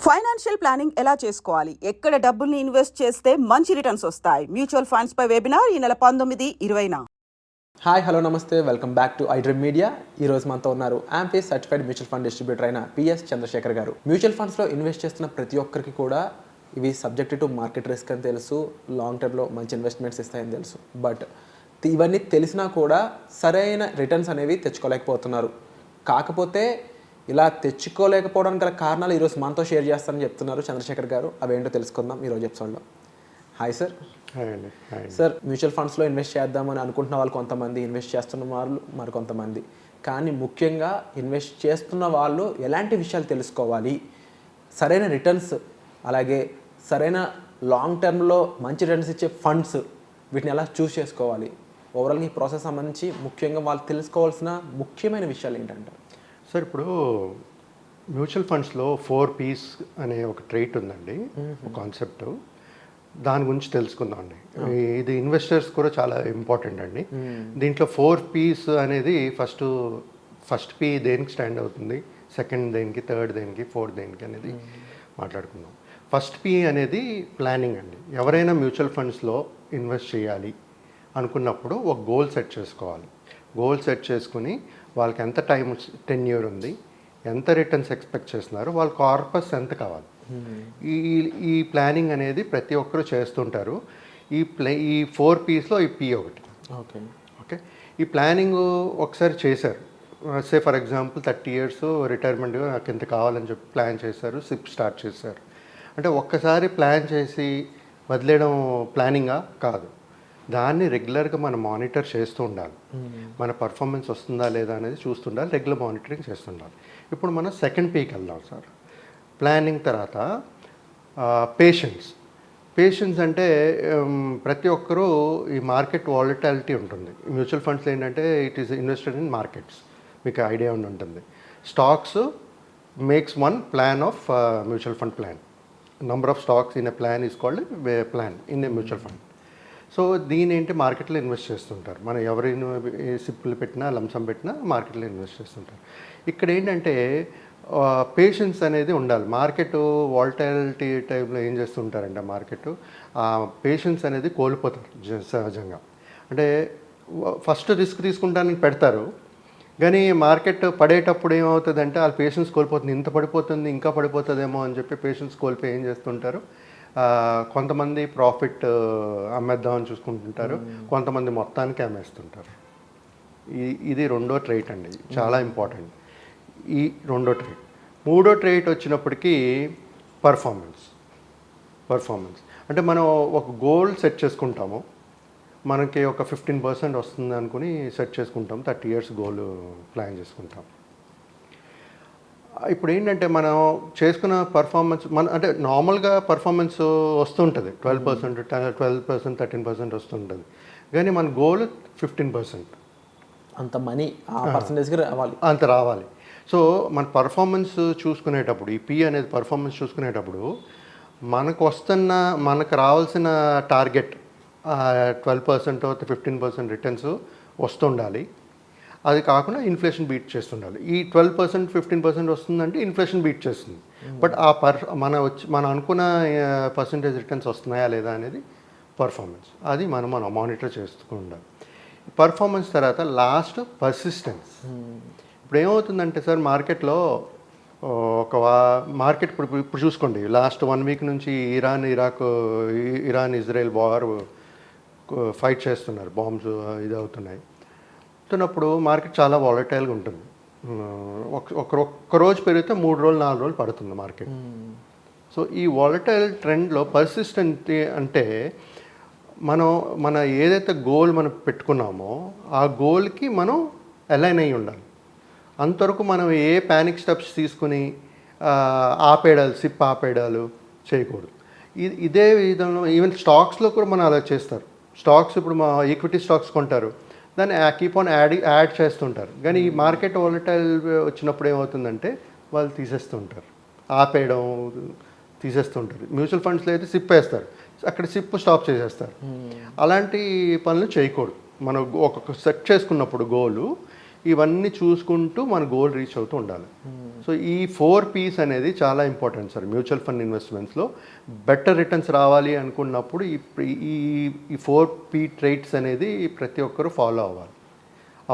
Financial planning ఎలా చేసుకోవాలి, ఎక్కడ డబ్బుల్ని ఇన్వెస్ట్ చేస్తే మంచి రిటర్న్స్ వస్తాయి, మ్యూచువల్ ఫండ్స్ పై వెబినార్ ఈ నెల 19-20న. హాయ్ హలో నమస్తే, welcome back to iDream media. ఈ రోజు మనతో ఉన్నారు ఆంఫీస్ సర్టిఫైడ్ మ్యూచువల్ ఫండ్ డిస్ట్రిబ్యూటర్ అయిన పిఎస్ చంద్రశేఖర్ గారు. మ్యూచువల్ ఫండ్స్లో ఇన్వెస్ట్ చేస్తున్న ప్రతి ఒక్కరికి కూడా ఇవి సబ్జెక్ట్ టు మార్కెట్ రిస్క్ అని తెలుసు, లాంగ్ టర్మ్లో మంచి ఇన్వెస్ట్మెంట్స్ ఇస్తాయని తెలుసు. బట్ ఇవన్నీ తెలిసినా కూడా సరైన రిటర్న్స్ అనేవి తెచ్చుకోలేకపోతున్నారు. కాకపోతే ఇలా తెచ్చుకోలేకపోవడానికి గల కారణాలు ఈరోజు మనతో షేర్ చేస్తారని చెప్తున్నారు చంద్రశేఖర్ గారు. అవేంటో తెలుసుకుందాం ఈరోజు ఎపిసోడ్లో. Hi sir. సార్, మ్యూచువల్ ఫండ్స్లో ఇన్వెస్ట్ చేద్దామని అనుకుంటున్న వాళ్ళు కొంతమంది, ఇన్వెస్ట్ చేస్తున్న వాళ్ళు మరికొంతమంది. కానీ ముఖ్యంగా ఇన్వెస్ట్ చేస్తున్న వాళ్ళు ఎలాంటి విషయాలు తెలుసుకోవాలి, సరైన రిటర్న్స్, అలాగే సరైన లాంగ్ టర్మ్లో మంచి రిటర్న్స్ ఇచ్చే ఫండ్స్, వీటిని ఎలా చూస్ చేసుకోవాలి, ఓవరాల్గా ఈ ప్రాసెస్ సంబంధించి ముఖ్యంగా వాళ్ళు తెలుసుకోవాల్సిన ముఖ్యమైన విషయాలు ఏంటంటారు? సార్, ఇప్పుడు మ్యూచువల్ ఫండ్స్లో 4 Ps అనే ఒక ట్రేట్ ఉందండి, ఒక కాన్సెప్ట్. దాని గురించి తెలుసుకుందాం అండి. ఇది ఇన్వెస్టర్స్ కూడా చాలా ఇంపార్టెంట్ అండి. దీంట్లో 4 Ps అనేది ఫస్ట్ P దేనికి స్టాండ్ అవుతుంది, సెకండ్ దేనికి, థర్డ్ దేనికి, ఫోర్త్ దేనికి అనేది మాట్లాడుకుందాం. ఫస్ట్ P అనేది ప్లానింగ్ అండి. ఎవరైనా మ్యూచువల్ ఫండ్స్లో ఇన్వెస్ట్ చేయాలి అనుకున్నప్పుడు ఒక గోల్ సెట్ చేసుకోవాలి. గోల్ సెట్ చేసుకుని వాళ్ళకి ఎంత టైం టెన్యూర్ ఉంది, ఎంత రిటర్న్స్ ఎక్స్పెక్ట్ చేస్తున్నారు, వాళ్ళ కార్పస్ ఎంత కావాలి, ఈ ప్లానింగ్ అనేది ప్రతి ఒక్కరు చేస్తుంటారు. ఈ 4 Psలో ఈ P ఒకటి. ఓకే, ఈ ప్లానింగ్ ఒకసారి చేశారు. ఫర్ ఎగ్జాంపుల్ 30 years రిటైర్మెంట్ నాకు ఎంత కావాలని చెప్పి ప్లాన్ చేశారు, సిప్ స్టార్ట్ చేశారు. అంటే ఒక్కసారి ప్లాన్ చేసి వదిలేయడం ప్లానింగా కాదు. దాన్ని రెగ్యులర్గా మనం మానిటర్ చేస్తూ ఉండాలి. మన పర్ఫార్మెన్స్ వస్తుందా లేదా అనేది చూస్తుండాలి, రెగ్యులర్ మానిటరింగ్ చేస్తుండాలి. ఇప్పుడు మనం సెకండ్ Pకి వెళ్దాం సార్. ప్లానింగ్ తర్వాత పేషెన్స్ అంటే ప్రతి ఒక్కరూ ఈ మార్కెట్ వాలటాలిటీ ఉంటుంది. మ్యూచువల్ ఫండ్స్ ఏంటంటే it is invested in markets, మీకు ఐడియా ఉంటుంది. Stocks makes one plan of mutual fund plan. Number of stocks in a plan is called plan in a mutual fund. So దీని ఏంటి, మార్కెట్లో invest చేస్తుంటారు. మనం ఎవరైనా సిప్పులు పెట్టినా, లంసం పెట్టినా మార్కెట్లో ఇన్వెస్ట్ చేస్తుంటారు. ఇక్కడ ఏంటంటే పేషెన్స్ అనేది ఉండాలి. మార్కెట్ వాలటాలిటీ టైంలో ఏం చేస్తుంటారంటే మార్కెట్ పేషెన్స్ అనేది కోల్పోతారు సహజంగా. అంటే ఫస్ట్ రిస్క్ తీసుకుంటానికి పెడతారు, కానీ మార్కెట్ పడేటప్పుడు ఏమవుతుందంటే వాళ్ళ పేషెన్స్ కోల్పోతుంది. ఇంత పడిపోతుంది, ఇంకా పడిపోతుందేమో అని చెప్పి పేషెన్స్ కోల్పోయి ఏం చేస్తుంటారు, కొంతమంది ప్రాఫిట్ అమ్మేద్దామని చూసుకుంటుంటారు, కొంతమంది మొత్తానికి అమ్మేస్తుంటారు. ఇది రెండో ట్రేట్ అండి, చాలా ఇంపార్టెంట్ ఈ రెండో ట్రేట్. మూడో ట్రేట్ వచ్చినప్పటికీ పర్ఫార్మెన్స్ అంటే మనం ఒక గోల్ సెట్ చేసుకుంటాము. మనకి ఒక 15% వస్తుంది అనుకుని సెట్ చేసుకుంటాం. 30 years గోల్ ప్లాన్ చేసుకుంటాం. ఇప్పుడు ఏంటంటే మనం చేసుకున్న పర్ఫార్మెన్స్ అంటే నార్మల్గా పర్ఫార్మెన్స్ వస్తుంటుంది 12%, 13% వస్తుంటుంది. కానీ మన గోల్ 15%. అంత మనీ పర్సంటేజ్కి రావాలి, అంత రావాలి. సో మన పర్ఫార్మెన్స్ చూసుకునేటప్పుడు, ఈ P అనేది పర్ఫార్మెన్స్ చూసుకునేటప్పుడు మనకు రావాల్సిన టార్గెట్ 12% 15% రిటర్న్స్ వస్తుండాలి. అది కాకుండా ఇన్ఫ్లేషన్ బీట్ చేస్తుండాలి. ఈ 12% 15% వస్తుందంటే ఇన్ఫ్లేషన్ బీట్ చేస్తుంది. బట్ మన అనుకున్న పర్సంటేజ్ రిటర్న్స్ వస్తున్నాయా లేదా అనేది పర్ఫార్మెన్స్. అది మనం మానిటర్ చేస్తూ ఉండాలి. పర్ఫార్మెన్స్ తర్వాత లాస్ట్ పర్సిస్టెన్స్. ఇప్పుడు ఏమవుతుందంటే సార్, మార్కెట్లో మార్కెట్ ఇప్పుడు చూసుకోండి, లాస్ట్ 1 week నుంచి ఇరాన్ ఇజ్రాయెల్ వార్ ఫైట్ చేస్తున్నారు, బాంబ్స్ ఇది అవుతున్నాయి. అవుతున్నప్పుడు మార్కెట్ చాలా వాలటైల్గా ఉంటుంది. ఒక్క రోజు పెరిగితే 3 రోజులు 4 రోజులు పడుతుంది మార్కెట్. సో ఈ వాలటైల్ ట్రెండ్లో పర్సిస్టెంట్ అంటే మన ఏదైతే గోల్ మనం పెట్టుకున్నామో ఆ గోల్కి మనం అలైన్ అయ్యి ఉండాలి. అంతవరకు మనం ఏ ప్యానిక్ స్టెప్స్ తీసుకుని సిప్ ఆపేయడాలు చేయకూడదు. ఇదే విధంగా ఈవెన్ స్టాక్స్లో కూడా మనం అలా చేస్తారు. స్టాక్స్ ఇప్పుడు మా ఈక్విటీ స్టాక్స్ కొంటారు, దాన్ని కీప్ ఆన్ యాడ్ చేస్తుంటారు. కానీ ఈ మార్కెట్ వాలటైల్ వచ్చినప్పుడు ఏమవుతుందంటే వాళ్ళు తీసేస్తుంటారు, ఆపేయడం తీసేస్తుంటారు. మ్యూచువల్ ఫండ్స్లో అయితే సిప్ వేస్తారు, అక్కడ సిప్ స్టాప్ చేసేస్తారు. అలాంటి పనులు చేయకూడదు. మనం ఒక సెట్ చేసుకున్నప్పుడు గోలు ఇవన్నీ చూసుకుంటూ మన గోల్ రీచ్ అవుతూ ఉండాలి. సో ఈ 4 Ps అనేది చాలా ఇంపార్టెంట్ సార్ మ్యూచువల్ ఫండ్ ఇన్వెస్ట్మెంట్స్లో. బెటర్ రిటర్న్స్ రావాలి అనుకున్నప్పుడు ఈ 4P ట్రైట్స్ అనేది ప్రతి ఒక్కరూ ఫాలో అవ్వాలి.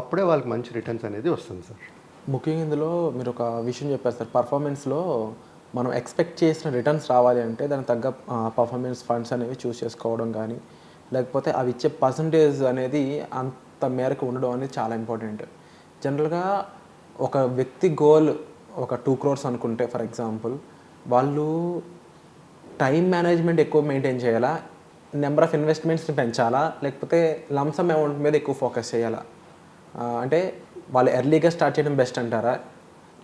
అప్పుడే వాళ్ళకి మంచి రిటర్న్స్ అనేది వస్తుంది సార్. ముఖ్యంగా ఇందులో మీరు ఒక విషయం చెప్పారు సార్, పర్ఫార్మెన్స్లో మనం ఎక్స్పెక్ట్ చేసిన రిటర్న్స్ రావాలి అంటే దానికి తగ్గ పర్ఫార్మెన్స్ ఫండ్స్ అనేవి చూస్ చేసుకోవడం కానీ, లేకపోతే అవి ఇచ్చే పర్సంటేజ్ అనేది అంత మేరకు ఉండడం అనేది చాలా ఇంపార్టెంట్. జనరల్గా ఒక వ్యక్తి గోల్ ఒక 2 crores అనుకుంటే ఫర్ ఎగ్జాంపుల్, వాళ్ళు టైం మేనేజ్మెంట్ ఎక్కువ మెయింటైన్ చేయాలా, నెంబర్ ఆఫ్ ఇన్వెస్ట్మెంట్స్ని పెంచాలా, లేకపోతే లంసమ్ అమౌంట్ మీద ఎక్కువ ఫోకస్ చేయాలా? అంటే వాళ్ళు ఎర్లీగా స్టార్ట్ చేయడం బెస్ట్ అంటారా,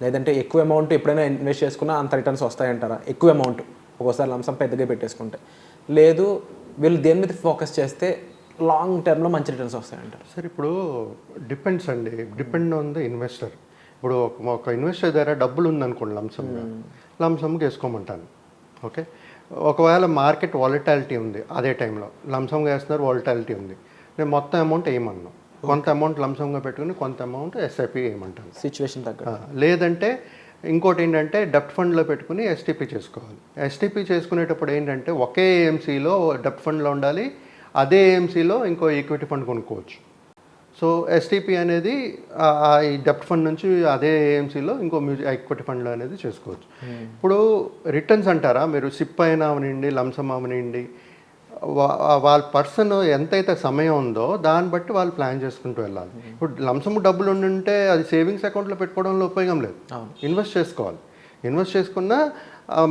లేదంటే ఎక్కువ అమౌంట్ ఎప్పుడైనా ఇన్వెస్ట్ చేసుకున్నా అంత రిటర్న్స్ వస్తాయంటారా? ఎక్కువ అమౌంట్ ఒక్కోసారి లంసమ్ పెద్దగా పెట్టేసుకుంటే, లేదు వీళ్ళు దేని మీద ఫోకస్ చేస్తే లాంగ్ టర్మ్లో మంచి రిటర్న్స్ వస్తాయంటారు? సార్ ఇప్పుడు డిపెండ్స్ అండి, డిపెండ్ ఆన్ ద ఇన్వెస్టర్. ఇప్పుడు ఒక ఇన్వెస్టర్ దగ్గర డబ్బులు ఉందనుకోండి, లంసమ్గా వేసుకోమంటాను. ఓకే, ఒకవేళ మార్కెట్ వాలటాలిటీ ఉంది, అదే టైంలో లంసమ్గా వేస్తున్నారు, వాలటాలిటీ ఉంది, నేను మొత్తం అమౌంట్ వేయమన్నాను. కొంత అమౌంట్ లంసమ్గా పెట్టుకుని కొంత అమౌంట్ ఎస్ఐపి వేయమంటాను సిచ్యువేషన్ తగ్గ. లేదంటే ఇంకోటి ఏంటంటే డెప్ట్ ఫండ్లో పెట్టుకుని ఎస్టీపీ చేసుకోవాలి. ఎస్టీపీ చేసుకునేటప్పుడు ఏంటంటే ఒకే ఏఎంసీలో డెప్ట్ ఫండ్లో ఉండాలి, అదే ఏఎంసీలో ఇంకో ఈక్విటీ ఫండ్ కొనుక్కోవచ్చు. సో ఎస్టీపీ అనేది ఈ డెప్ట్ ఫండ్ నుంచి అదే ఏఎంసీలో ఇంకో ఈక్విటీ ఫండ్లో అనేది చేసుకోవచ్చు. ఇప్పుడు రిటర్న్స్ అంటారా, మీరు సిప్ అయినా అవనండి, లంసమ్ అవనండి, వాళ్ళ పర్సన్ ఎంతైతే సమయం ఉందో దాన్ని బట్టి వాళ్ళు ప్లాన్ చేసుకుంటూ వెళ్ళాలి. ఇప్పుడు లంసమ్ డబ్బులు ఉండుంటే అది సేవింగ్స్ అకౌంట్లో పెట్టుకోవడంలో ఉపయోగం లేదు, ఇన్వెస్ట్ చేసుకోవాలి. ఇన్వెస్ట్ చేసుకున్నా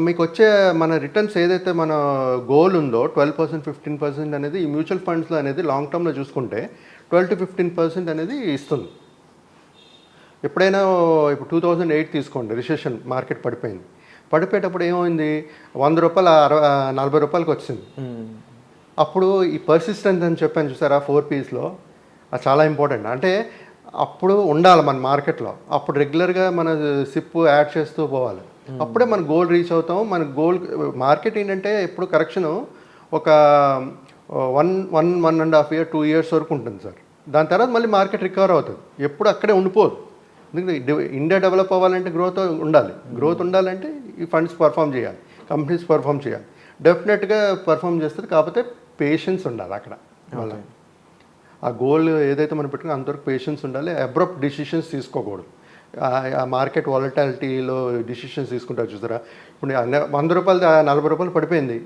మీకు వచ్చే మన రిటర్న్స్ ఏదైతే మన గోల్ ఉందో 12%, 15% అనేది ఈ మ్యూచువల్ ఫండ్స్లో అనేది లాంగ్ టర్మ్లో చూసుకుంటే 12 to 15% అనేది ఇస్తుంది. ఎప్పుడైనా ఇప్పుడు 2008 తీసుకోండి, రిసెషన్, మార్కెట్ పడిపోయింది. పడిపోయేటప్పుడు ఏమైంది, 100 రూపాయలు 40 రూపాయలకి వచ్చింది. అప్పుడు ఈ పర్సిస్టెన్స్ అని చెప్పాను చూసారా 4Psలో, అది చాలా ఇంపార్టెంట్. అంటే అప్పుడు ఉండాలి మన మార్కెట్లో, అప్పుడు రెగ్యులర్గా మన సిప్ యాడ్ చేస్తూ పోవాలి. అప్పుడే మన గోల్ రీచ్ అవుతాం. మన గోల్ మార్కెట్ ఏంటంటే ఎప్పుడు కరెక్షను ఒక 1.5 year 2 years వరకు ఉంటుంది సార్. దాని తర్వాత మళ్ళీ మార్కెట్ రికవర్ అవుతుంది, ఎప్పుడు అక్కడే ఉండిపోదు. ఎందుకంటే ఇండియా డెవలప్ అవ్వాలంటే గ్రోత్ ఉండాలి. గ్రోత్ ఉండాలంటే ఈ ఫండ్స్ పర్ఫామ్ చేయాలి, కంపెనీస్ పర్ఫామ్ చేయాలి. డెఫినెట్గా పర్ఫామ్ చేస్తుంది, కాకపోతే పేషెన్స్ ఉండాలి అక్కడ. మళ్ళీ ఆ గోల్ ఏదైతే మనం పెట్టుకుని అంతవరకు పేషెన్స్ ఉండాలి. అబ్రప్ట్ డిసిషన్స్ తీసుకోకూడదు. ఆ మార్కెట్ వాలటాలిటీలో డిసిషన్స్ తీసుకుంటారు చూసారా. ఇప్పుడు 100 రూపాయలు 40 రూపాయలు పడిపోయింది,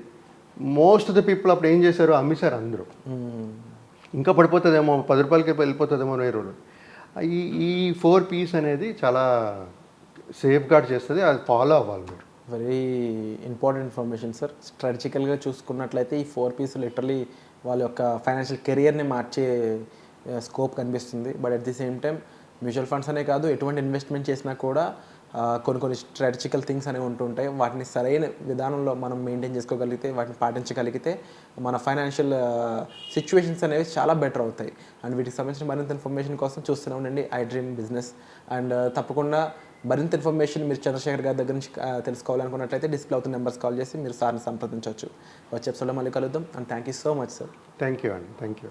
మోస్ట్ ఆఫ్ ద పీపుల్ అప్పుడు ఏం చేశారు, అమ్మేశారు అందరూ. ఇంకా పడిపోతుందేమో, 10 రూపాయలకి వెళ్ళిపోతుందేమో 20 రోజులు. ఈ 4Ps అనేది చాలా సేఫ్ గార్డ్ చేస్తుంది, అది ఫాలో అవ్వాలి మీరు. Very important information sir. స్ట్రాటజికల్గా చూసుకున్నట్లయితే ఈ 4Ps లిటరలీ వాళ్ళ యొక్క ఫైనాన్షియల్ కెరియర్ని మార్చే స్కోప్ కనిపిస్తుంది. But at the same time mutual funds అనే కాదు, ఎటువంటి ఇన్వెస్ట్మెంట్ చేసినా కూడా కొన్ని స్ట్రాటజికల్ థింగ్స్ అనేవి ఉంటుంటాయి. వాటిని సరైన విధానంలో మనం మెయింటైన్ చేసుకోగలిగితే, వాటిని పాటించగలిగితే మన ఫైనాన్షియల్ సిచ్యువేషన్స్ అనేవి చాలా బెటర్ అవుతాయి. అండ్ వీటికి సంబంధించిన మరింత ఇన్ఫర్మేషన్ కోసం చూస్తూనే ఉండండి iDream బిజినెస్. అండ్ తప్పకుండా మరింత ఇన్ఫర్మేషన్ మీరు చంద్రశేఖర్ గారి దగ్గర నుంచి తెలుసుకోవాలనుకున్నట్లయితే డిస్ప్లే అవుతున్న నెంబర్స్ కాల్ చేసి మీరు సార్ని సంప్రదించవచ్చు. వచ్చే ఎపిసోడ్లో మళ్ళీ కలుద్దాం. And thank you so much sir. Thank you అండి, థ్యాంక్ యూ.